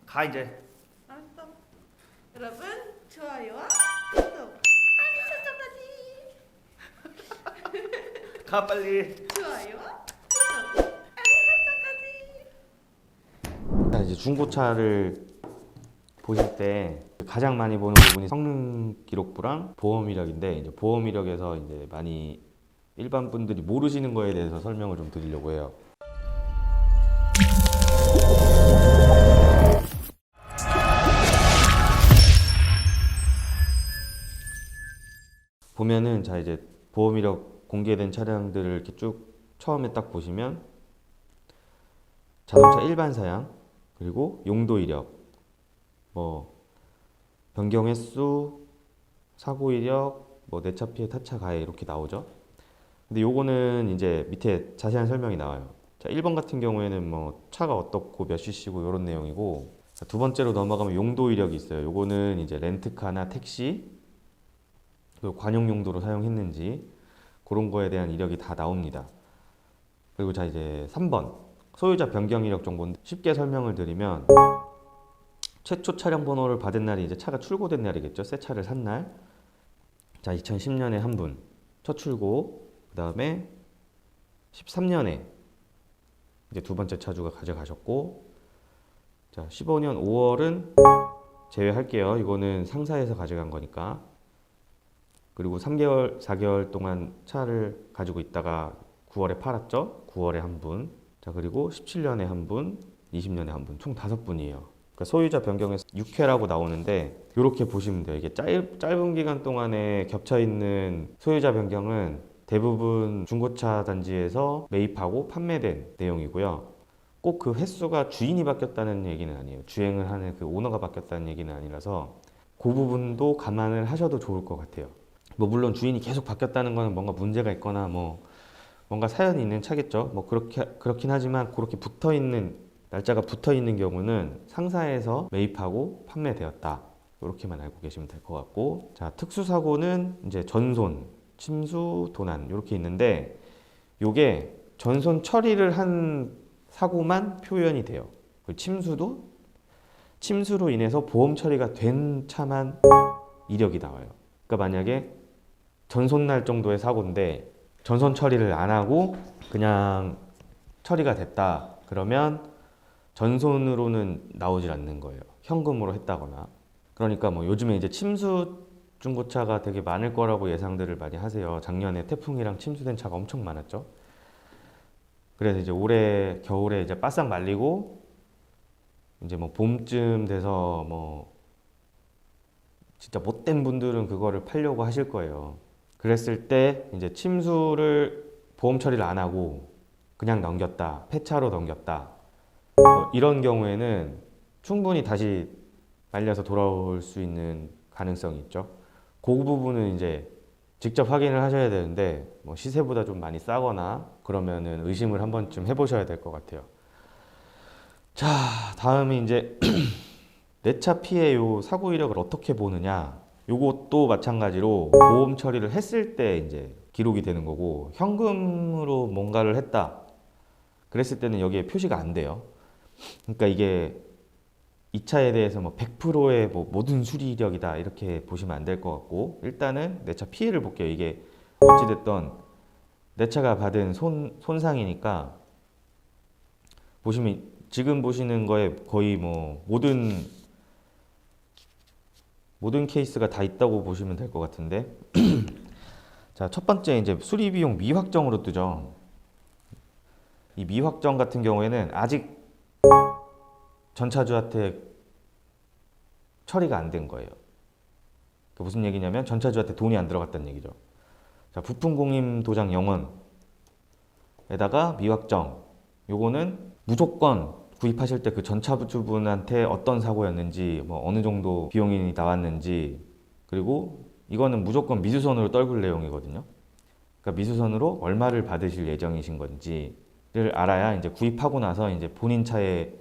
가 이제. 알았어. 여러분 좋아요와 구독, 알림 설정까지. 가 빨리. 좋아요와 구독, 알림 설정까지. 자, 이제 중고차를 보실 때 가장 많이 보는 부분이 성능 기록부랑 보험 이력인데, 이제 보험 이력에서 이제 많이 일반 분들이 모르시는 거에 대해서 설명을 좀 드리려고 해요. 보면은 자 이제 보험 이력 공개된 차량들을 이렇게 쭉 처음에 딱 보시면 자동차 일반 사양, 그리고 용도 이력, 뭐 변경 횟수, 사고 이력, 뭐 내차 피해 타차 가해 이렇게 나오죠. 근데 요거는 이제 밑에 자세한 설명이 나와요. 자, 1번 같은 경우에는 뭐 차가 어떻고 몇 cc고 이런 내용이고, 자, 두 번째로 넘어가면 용도 이력이 있어요. 요거는 이제 렌트카나 택시, 그리고 관용 용도로 사용했는지 그런 거에 대한 이력이 다 나옵니다. 그리고 자 이제 3번 소유자 변경 이력 정보인데, 쉽게 설명을 드리면 최초 차량 번호를 받은 날이 이제 차가 출고된 날이겠죠. 새 차를 산 날. 자, 2010년에 한 분 첫 출고, 그 다음에 13년에 이제 두 번째 차주가 가져가셨고, 자 15년 5월은 제외할게요. 이거는 상사에서 가져간 거니까. 그리고 3개월, 4개월 동안 차를 가지고 있다가 9월에 팔았죠. 9월에 한 분. 자, 그리고 17년에 한 분, 20년에 한 분, 총 5분이에요. 그러니까 소유자 변경에서 6회라고 나오는데, 이렇게 보시면 돼요. 이게 짧은 기간 동안에 겹쳐 있는 소유자 변경은 대부분 중고차 단지에서 매입하고 판매된 내용이고요. 꼭 그 횟수가 주인이 바뀌었다는 얘기는 아니에요. 주행을 하는 그 오너가 바뀌었다는 얘기는 아니라서 그 부분도 감안을 하셔도 좋을 것 같아요. 뭐 물론 주인이 계속 바뀌었다는 거는 뭔가 문제가 있거나 뭐 뭔가 사연이 있는 차겠죠. 뭐 그렇긴 하지만 그렇게 붙어 있는 날짜가 붙어 있는 경우는 상사에서 매입하고 판매되었다. 이렇게만 알고 계시면 될 것 같고, 자 특수 사고는 이제 전손, 침수, 도난 이렇게 있는데, 요게 전손 처리를 한 사고만 표현이 돼요. 그리고 침수로 인해서 보험 처리가 된 차만 이력이 나와요. 그러니까 만약에 전손날 정도의 사고인데 전손 처리를 안 하고 그냥 처리가 됐다, 그러면 전손으로는 나오질 않는 거예요. 현금으로 했다거나. 그러니까 뭐 요즘에 이제 침수 중고차가 되게 많을 거라고 예상들을 많이 하세요. 작년에 태풍이랑 침수된 차가 엄청 많았죠. 그래서 이제 올해 겨울에 이제 바싹 말리고 이제 뭐 봄쯤 돼서 뭐 진짜 못된 분들은 그거를 팔려고 하실 거예요. 그랬을 때 이제 침수를 보험 처리를 안 하고 그냥 넘겼다, 폐차로 넘겼다, 뭐 이런 경우에는 충분히 다시 말려서 돌아올 수 있는 가능성이 있죠. 그 부분은 이제 직접 확인을 하셔야 되는데, 뭐 시세보다 좀 많이 싸거나 그러면은 의심을 한 번쯤 해보셔야 될 것 같아요. 자, 다음이 이제 내차 피해 요 사고 이력을 어떻게 보느냐. 요것도 마찬가지로 보험 처리를 했을 때 이제 기록이 되는 거고, 현금으로 뭔가를 했다 그랬을 때는 여기에 표시가 안 돼요. 그러니까 이게 이 차에 대해서 뭐 100%의 뭐 모든 수리 이력이다 이렇게 보시면 안 될 것 같고, 일단은 내 차 피해를 볼게요. 이게 어찌됐던 내 차가 받은 손상이니까, 보시면 지금 보시는 거에 거의 뭐 모든 케이스가 다 있다고 보시면 될 것 같은데, 자, 첫 번째 이제 수리 비용 미확정으로 뜨죠. 이 미확정 같은 경우에는 아직 전차주한테 처리가 안 된 거예요. 그 무슨 얘기냐면 전차주한테 돈이 안 들어갔다는 얘기죠. 자, 부품 공임 도장 0원에다가 미확정, 요거는 무조건 구입하실 때 그 전차주분한테 어떤 사고였는지, 뭐 어느 정도 비용이 나왔는지, 그리고 이거는 무조건 미수선으로 떨굴 내용이거든요. 그러니까 미수선으로 얼마를 받으실 예정이신 건지를 알아야 이제 구입하고 나서 이제 본인 차에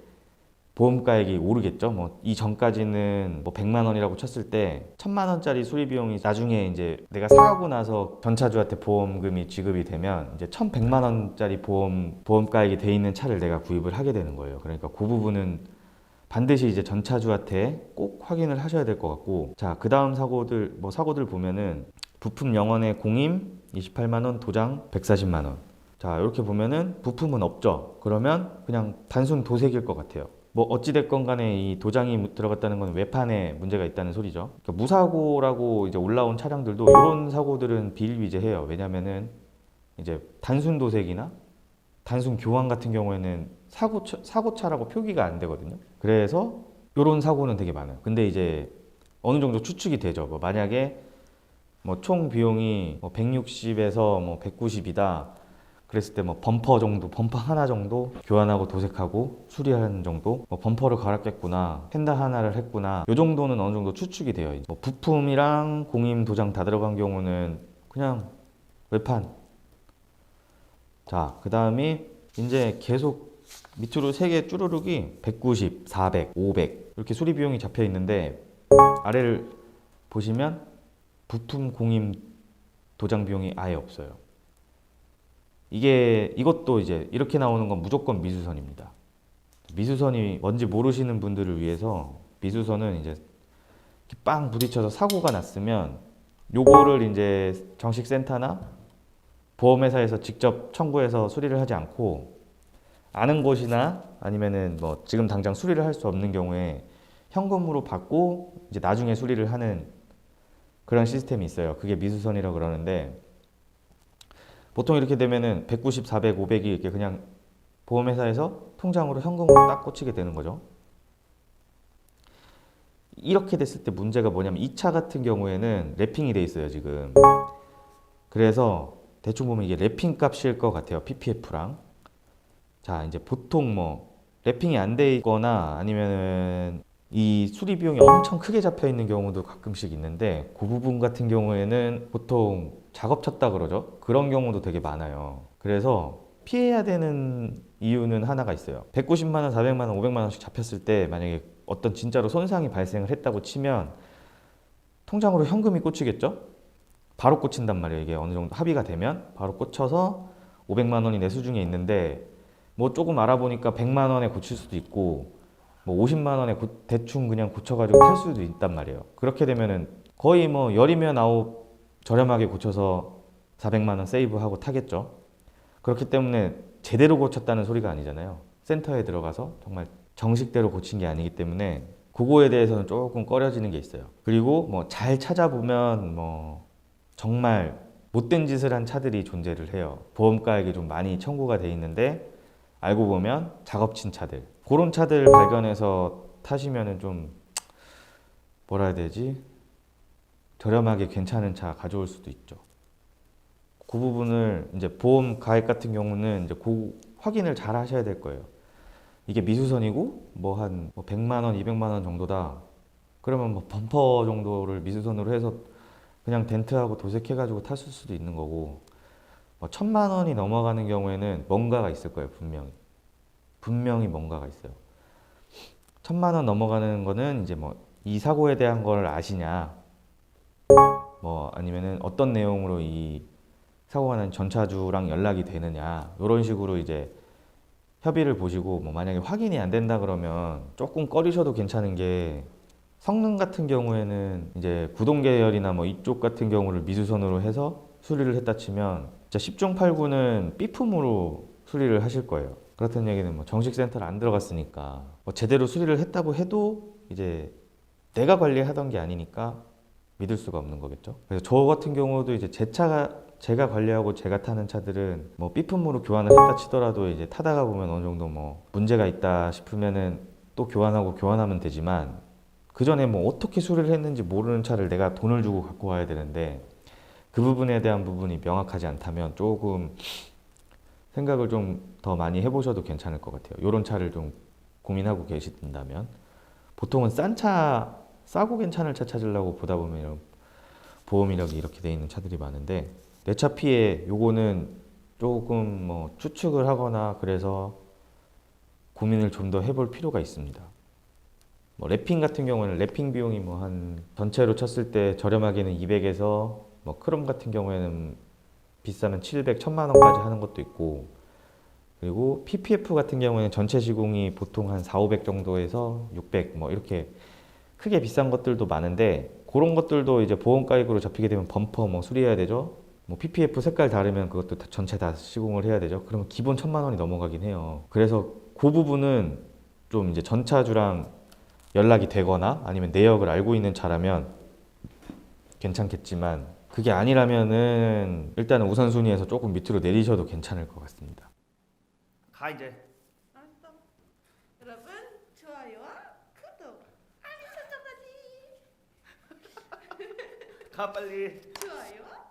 보험가액이 오르겠죠. 뭐 이전까지는 뭐 100만 원이라고 쳤을 때 1000만 원짜리 수리 비용이 나중에 이제 내가 사고 나서 전차주한테 보험금이 지급이 되면 이제 1100만 원짜리 보험가액이 돼 있는 차를 내가 구입을 하게 되는 거예요. 그러니까 그 부분은 반드시 이제 전차주한테 꼭 확인을 하셔야 될 것 같고, 자, 그 다음 사고들 보면은 부품 영원의 공임 28만 원, 도장 140만 원. 자, 이렇게 보면은 부품은 없죠. 그러면 그냥 단순 도색일 것 같아요. 뭐 어찌됐건 간에 이 도장이 들어갔다는 건 외판에 문제가 있다는 소리죠. 그러니까 무사고라고 이제 올라온 차량들도 이런 사고들은 비일비재해요. 왜냐면은 이제 단순 도색이나 단순 교환 같은 경우에는 사고차라고 표기가 안 되거든요. 그래서 이런 사고는 되게 많아요. 근데 이제 어느 정도 추측이 되죠. 뭐 만약에 뭐 총 비용이 뭐 160에서 뭐 190이다. 그랬을 때 뭐 범퍼 하나 정도 교환하고 도색하고 수리하는 정도, 뭐 범퍼를 갈았겠구나, 펜다 하나를 했구나, 요 정도는 어느 정도 추측이 돼요. 뭐 부품이랑 공임 도장 다 들어간 경우는 그냥 외판. 자, 그 다음에 이제 계속 밑으로 세 개 쭈루룩이 190, 400, 500 이렇게 수리 비용이 잡혀 있는데, 아래를 보시면 부품 공임 도장 비용이 아예 없어요. 이것도 이제 이렇게 나오는 건 무조건 미수선입니다. 미수선이 뭔지 모르시는 분들을 위해서, 미수선은 이제 빵 부딪혀서 사고가 났으면 요거를 이제 정식 센터나 보험회사에서 직접 청구해서 수리를 하지 않고, 아는 곳이나 아니면은 뭐 지금 당장 수리를 할 수 없는 경우에 현금으로 받고 이제 나중에 수리를 하는 그런 시스템이 있어요. 그게 미수선이라고 그러는데, 보통 이렇게 되면은 190, 400, 500이 이렇게 그냥 보험회사에서 통장으로 현금으로 딱 꽂히게 되는 거죠. 이렇게 됐을 때 문제가 뭐냐면, 이 차 같은 경우에는 랩핑이 돼 있어요, 지금. 그래서 대충 보면 이게 랩핑 값일 것 같아요, PPF랑. 자, 이제 보통 뭐 랩핑이 안 돼 있거나 아니면은 이 수리 비용이 엄청 크게 잡혀 있는 경우도 가끔씩 있는데, 그 부분 같은 경우에는 보통 작업 쳤다 그러죠. 그런 경우도 되게 많아요. 그래서 피해야 되는 이유는 하나가 있어요. 190만 원, 400만 원, 500만 원씩 잡혔을 때 만약에 어떤 진짜로 손상이 발생을 했다고 치면 통장으로 현금이 꽂히겠죠? 바로 꽂힌단 말이에요. 이게 어느 정도 합의가 되면 바로 꽂혀서 500만 원이 내 수중에 있는데, 뭐 조금 알아보니까 100만 원에 고칠 수도 있고 뭐 50만 원에 대충 그냥 고쳐가지고 탈 수도 있단 말이에요. 그렇게 되면은 거의 뭐 열이면 아홉 저렴하게 고쳐서 400만 원 세이브하고 타겠죠. 그렇기 때문에 제대로 고쳤다는 소리가 아니잖아요. 센터에 들어가서 정말 정식대로 고친 게 아니기 때문에 그거에 대해서는 조금 꺼려지는 게 있어요. 그리고 뭐 잘 찾아보면 뭐 정말 못된 짓을 한 차들이 존재를 해요. 보험가액이 좀 많이 청구가 돼 있는데 알고 보면 작업친 차들, 그런 차들 발견해서 타시면은 좀 뭐라 해야 되지? 저렴하게 괜찮은 차 가져올 수도 있죠. 그 부분을 이제 보험 가액 같은 경우는 이제 확인을 잘 하셔야 될 거예요. 이게 미수선이고 뭐 한 100만 원, 200만 원 정도다. 그러면 뭐 범퍼 정도를 미수선으로 해서 그냥 덴트하고 도색해가지고 탔을 수도 있는 거고, 뭐 1000만 원이 넘어가는 경우에는 뭔가가 있을 거예요, 분명히 뭔가가 있어요. 1000만 원 넘어가는 거는 이제 뭐 이 사고에 대한 걸 아시냐, 뭐 아니면은 어떤 내용으로 이 사고가 난 전차주랑 연락이 되느냐, 이런 식으로 이제 협의를 보시고, 뭐 만약에 확인이 안 된다 그러면 조금 꺼리셔도 괜찮은 게, 성능 같은 경우에는 이제 구동 계열이나 뭐 이쪽 같은 경우를 미수선으로 해서 수리를 했다 치면 진짜 10중 8구는 B품으로 수리를 하실 거예요. 그렇다는 얘기는 뭐 정식 센터를 안 들어갔으니까 뭐 제대로 수리를 했다고 해도 이제 내가 관리하던 게 아니니까 믿을 수가 없는 거겠죠. 그래서 저 같은 경우도 이제 제가 관리하고 제가 타는 차들은 뭐 B품으로 교환을 했다 치더라도 이제 타다가 보면 어느 정도 뭐 문제가 있다 싶으면은 또 교환하면 되지만, 그 전에 뭐 어떻게 수리를 했는지 모르는 차를 내가 돈을 주고 갖고 와야 되는데, 그 부분에 대한 부분이 명확하지 않다면 조금 생각을 좀 더 많이 해보셔도 괜찮을 것 같아요. 이런 차를 좀 고민하고 계신다면. 보통은 싸고 괜찮은 차 찾으려고 보다 보면 이런 보험 이력이 이렇게 돼 있는 차들이 많은데, 내 차 피해 요거는 조금 뭐 추측을 하거나 그래서 고민을 좀 더 해볼 필요가 있습니다. 뭐 랩핑 같은 경우에는 랩핑 비용이 뭐 한 전체로 쳤을 때 저렴하게는 200에서 뭐 크롬 같은 경우에는 비싸면 700, 1000만 원까지 하는 것도 있고, 그리고 PPF 같은 경우에는 전체 시공이 보통 한 4, 500 정도에서 600 뭐 이렇게 크게 비싼 것들도 많은데 그런 것들도 이제 보험가입으로 잡히게 되면 범퍼 뭐 수리해야 되죠. 뭐 PPF 색깔 다르면 그것도 전체 다 시공을 해야 되죠. 그러면 기본 1,000만 원이 넘어가긴 해요. 그래서 그 부분은 좀 이제 전차주랑 연락이 되거나 아니면 내역을 알고 있는 차라면 괜찮겠지만 그게 아니라면은 일단은 우선순위에서 조금 밑으로 내리셔도 괜찮을 것 같습니다. 가 이제. 알았어. 여러분 좋아요와 구독, 알림 설정까지. 가 빨리. 좋아요와